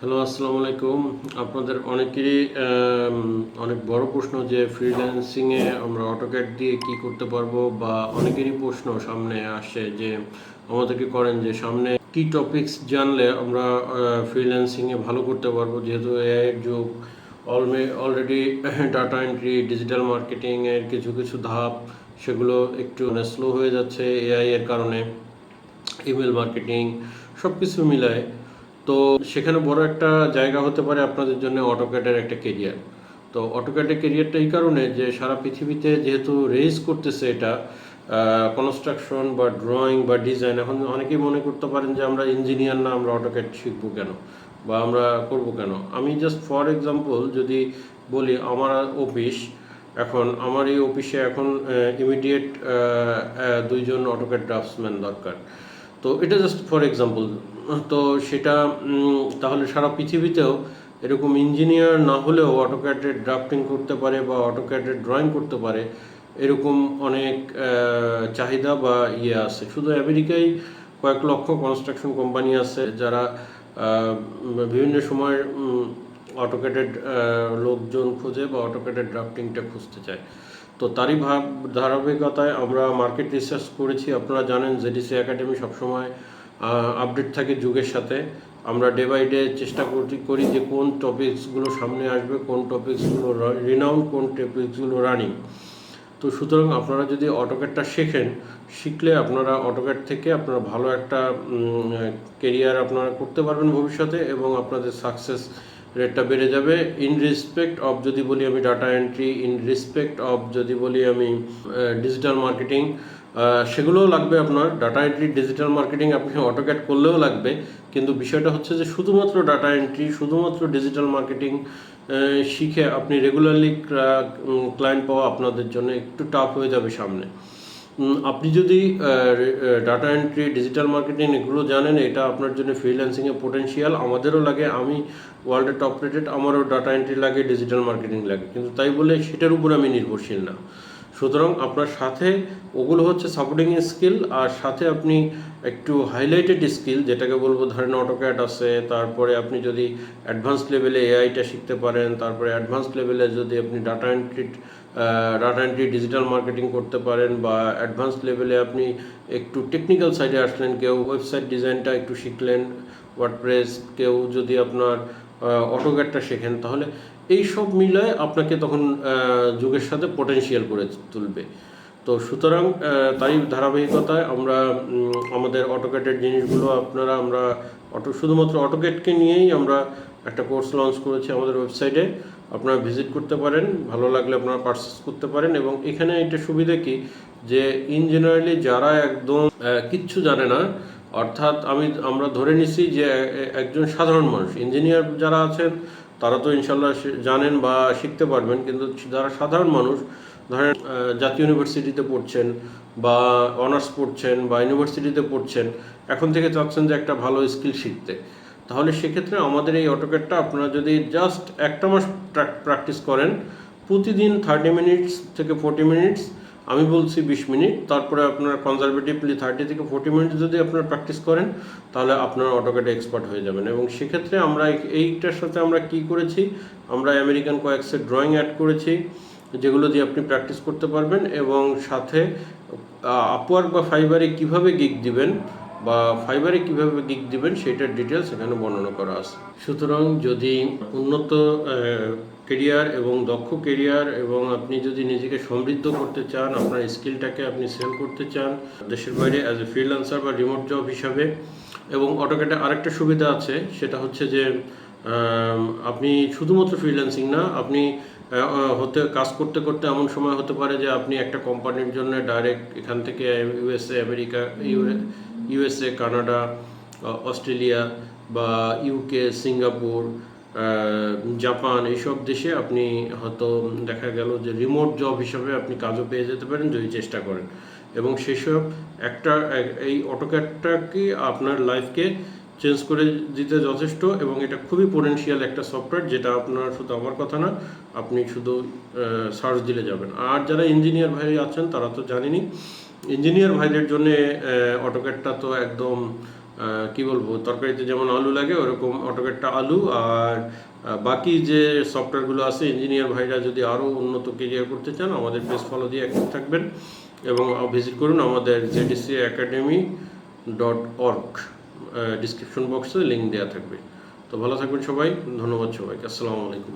Hello, আসসালামু আলাইকুম। আপনাদের অনেকেরই অনেক বড় প্রশ্ন যে ফ্রিল্যান্সিংয়ে আমরা অটোক্যাড দিয়ে কি করতে পারবো, বা অনেকেরই প্রশ্ন সামনে আসে যে আমাদেরকে করেন যে সামনে কি টপিকস জানলে আমরা ফ্রিল্যান্সিংয়ে ভালো করতে পারবো, যেহেতু এআই এর যুগ। অলরেডি ডাটা এন্ট্রি, ডিজিটাল মার্কেটিংয়ের কিছু কিছু ধাপ সেগুলো একটু স্লো হয়ে যাচ্ছে এআই এর কারণে। ইমেল মার্কেটিং সব কিছু মিলায়, তো সেখানে বড় একটা জায়গা হতে পারে আপনাদের জন্য অটোক্যাডের একটা কেরিয়ার। তো অটোক্যাডের কেরিয়ারটা এই কারণে যে সারা পৃথিবীতে যেহেতু রেজ করতেছে এটা কনস্ট্রাকশন বা ড্রয়িং বা ডিজাইন। এখন অনেকেই মনে করতে পারেন যে আমরা ইঞ্জিনিয়ার না, আমরা অটোক্যাড শিখবো কেন বা আমরা করব কেন। আমি জাস্ট ফর এক্সাম্পল যদি বলি, আমার অফিস, এখন আমার এই অফিসে এখন ইমিডিয়েট দুইজন অটোক্যাড ড্রাফটসম্যান দরকার। তো এটা জাস্ট ফর এক্সাম্পল। তো সেটা তাহলে সারা পৃথিবীতেও এরকম ইঞ্জিনিয়ার না হলেও অটোক্যাডের ড্রাফটিং করতে পারে বা অটোক্যাডের ড্রয়িং করতে পারে, এরকম অনেক চাহিদা বা আছে। শুধু আমেরিকায় কয়েক লক্ষ কনস্ট্রাকশন কোম্পানি আছে যারা বিভিন্ন সময় অটোক্যাডেড লোকজন খুঁজে বা অটোক্যাডেড ড্রাফটিংটা খুঁজতে চায়। তো তারই ধারাবাহিকতায় আমরা মার্কেট রিসার্চ করেছি। আপনারা জানেন জেডিসি একাডেমি সবসময় আপডেট থাকে যুগের সাথে। আমরা ডে বাই ডে চেষ্টা করি যে কোন টপিকসগুলো সামনে আসবে, কোন টপিকসগুলো রিনাউন্ড, কোন টপিকসগুলো রানিং। তো সুতরাং আপনারা যদি অটোক্যাডটা শিখলে আপনারা অটোক্যাড থেকে আপনারা ভালো একটা কেরিয়ার আপনারা করতে পারবেন ভবিষ্যতে, এবং আপনাদের সাকসেস রেটটা বেড়ে যাবে। ইন রেসপেক্ট অফ যদি বলি আমি data entry, in respect of যদি বলি আমি ডিজিটাল মার্কেটিং, সেগুলোও লাগবে। আপনার ডাটা এন্ট্রি, ডিজিটাল মার্কেটিং আপনি অটোক্যাড করলেও লাগবে, কিন্তু বিষয়টা হচ্ছে যে শুধুমাত্র ডাটা এন্ট্রি, শুধুমাত্র ডিজিটাল মার্কেটিং শিখে আপনি রেগুলারলি ক্লায়েন্ট পাওয়া আপনাদের জন্য একটু টাফ হয়ে যাবে সামনে। আপনি যদি ডাটা এন্ট্রি, ডিজিটাল মার্কেটিং এগুলো জানেন, এটা আপনার জন্য ফ্রিল্যান্সিংয়ে পোটেনশিয়াল। আমাদেরও লাগে, আমি ওয়ার্ল্ডে টপ রেটেড, আমারও ডাটা এন্ট্রি লাগে, ডিজিটাল মার্কেটিং লাগে, কিন্তু তাই বলে সেটার উপর আমি নির্ভরশীল না। সুতরাং আপনার সাথে ওগুলো হচ্ছে সাপোর্টিং স্কিল, আর সাথে আপনি একটু হাইলাইটেড স্কিল যেটাকে বলবো, ধরেন অটোক্যাড আছে, তারপরে আপনি যদি অ্যাডভান্স লেভেলে এআইটা শিখতে পারেন, তারপরে অ্যাডভান্স লেভেলে যদি আপনি ডাটা এন্ট্রি ডিজিটাল মার্কেটিং করতে পারেন, বা অ্যাডভান্স লেভেলে আপনি একটু টেকনিক্যাল সাইডে আসলেন, কেউ ওয়েবসাইট ডিজাইনটা একটু শিখলেন, ওয়ার্ডপ্রেস, কেউ যদি আপনার অটোক্যাডটা শেখেন, তাহলে এই সব মিলায় আপনাকে তখন যুগের সাথে পোটেনশিয়াল করে তুলবে। তো সুতরাং তারই ধারাবাহিকতায় আমরা আমাদের অটোক্যাডের জিনিসগুলো আমরা শুধুমাত্র অটোক্যাডকে নিয়েই আমরা একটা কোর্স লঞ্চ করেছি আমাদের ওয়েবসাইটে। আপনারা ভিজিট করতে পারেন, ভালো লাগলে আপনারা পারচেস করতে পারেন। এবং এখানে এটা সুবিধা কি, যে ইন জেনারেলি যারা একদম কিচ্ছু জানে না, অর্থাৎ আমরা ধরে নিছি যে একজন সাধারণ মানুষ, ইঞ্জিনিয়ার যারা আছেন তারা তো ইনশাল্লাহ জানেন বা শিখতে পারবেন, কিন্তু যারা সাধারণ মানুষ, ধরেন জাতীয় ইউনিভার্সিটিতে পড়ছেন বা অনার্স পড়ছেন বা ইউনিভার্সিটিতে পড়ছেন, এখন থেকে চাচ্ছেন যে একটা ভালো স্কিল শিখতে, তাহলে সেক্ষেত্রে আমাদের এই অটোক্যাডটা আপনারা যদি জাস্ট একটা মাস প্র্যাকটিস করেন, প্রতিদিন 30 মিনিটস থেকে 40 মিনিটস, আমি বলছি 20 মিনিট, তারপরে আপনার কনজারভেটিভলি 30 থেকে 40 মিনিট যদি আপনারা প্র্যাকটিস করেন, তাহলে আপনার অটোক্যাডে এক্সপার্ট হয়ে যাবেন। এবং সেক্ষেত্রে আমরা এইটার সাথে আমরা কি করেছি, আমরা আমেরিকান কয়েক সেট ড্রয়িং অ্যাড করেছি, যেগুলো দিয়ে আপনি প্র্যাকটিস করতে পারবেন। এবং সাথে আপওয়ার্ক বা ফাইবারে কীভাবে গিগ দিবেন সেটার ডিটেলস এখানে বর্ণনা করা আছে। সুতরাং যদি উন্নত কেরিয়ার এবং দক্ষ কেরিয়ার, এবং আপনি যদি নিজেকে সমৃদ্ধ করতে চান, আপনার স্কিলটাকে আপনি সেল করতে চান দেশের বাইরে অ্যাজ এ ফ্রিল্যান্সার বা রিমোট জব হিসাবে, এবং অটোক্যাডে আরেকটা সুবিধা আছে, সেটা হচ্ছে যে আপনি শুধুমাত্র ফ্রিল্যান্সিং না, আপনি কাজ করতে করতে এমন সময় হতে পারে যে আপনি একটা কোম্পানির জন্য ডাইরেক্ট এখান থেকে USA, America, USA, Canada, Australia বা ইউকে, সিঙ্গাপুর, জাপান, এইসব দেশে আপনি হয়তো দেখা গেল যে রিমোট জব হিসাবে আপনি কাজও পেয়ে যেতে পারেন যদি চেষ্টা করেন। এবং সেসব এই অটোক্যাডটাকে আপনার লাইফকে চেঞ্জ করে দিতে যথেষ্ট, এবং এটা খুবই পোটেনশিয়াল একটা সফটওয়্যার, যেটা আপনার শুধু আমার কথা না, আপনি শুধু সার্চ দিলে যাবেন। আর যারা ইঞ্জিনিয়ার ভাই আছেন তারা তো জানেনই, ইঞ্জিনিয়ার ভাইদের জন্য অটোক্যাডটা তো একদম কি বলবো, তরকারিতে যেমন আলু লাগে ওরকম অটোক্যাডটা আলু। আর বাকি যে সফটওয়্যারগুলো আছে, ইঞ্জিনিয়ার ভাইরা যদি আরও উন্নত কেরিয়ার করতে চান আমাদের পেজ ফলো দিয়ে অ্যাক্টিভ থাকবেন এবং ভিজিট করুন আমাদের zdcacademy.org, ডিসক্রিপশন বক্সে লিঙ্ক দেওয়া থাকবে। তো ভালো থাকবেন সবাই, ধন্যবাদ সবাইকে, আসসালামু আলাইকুম।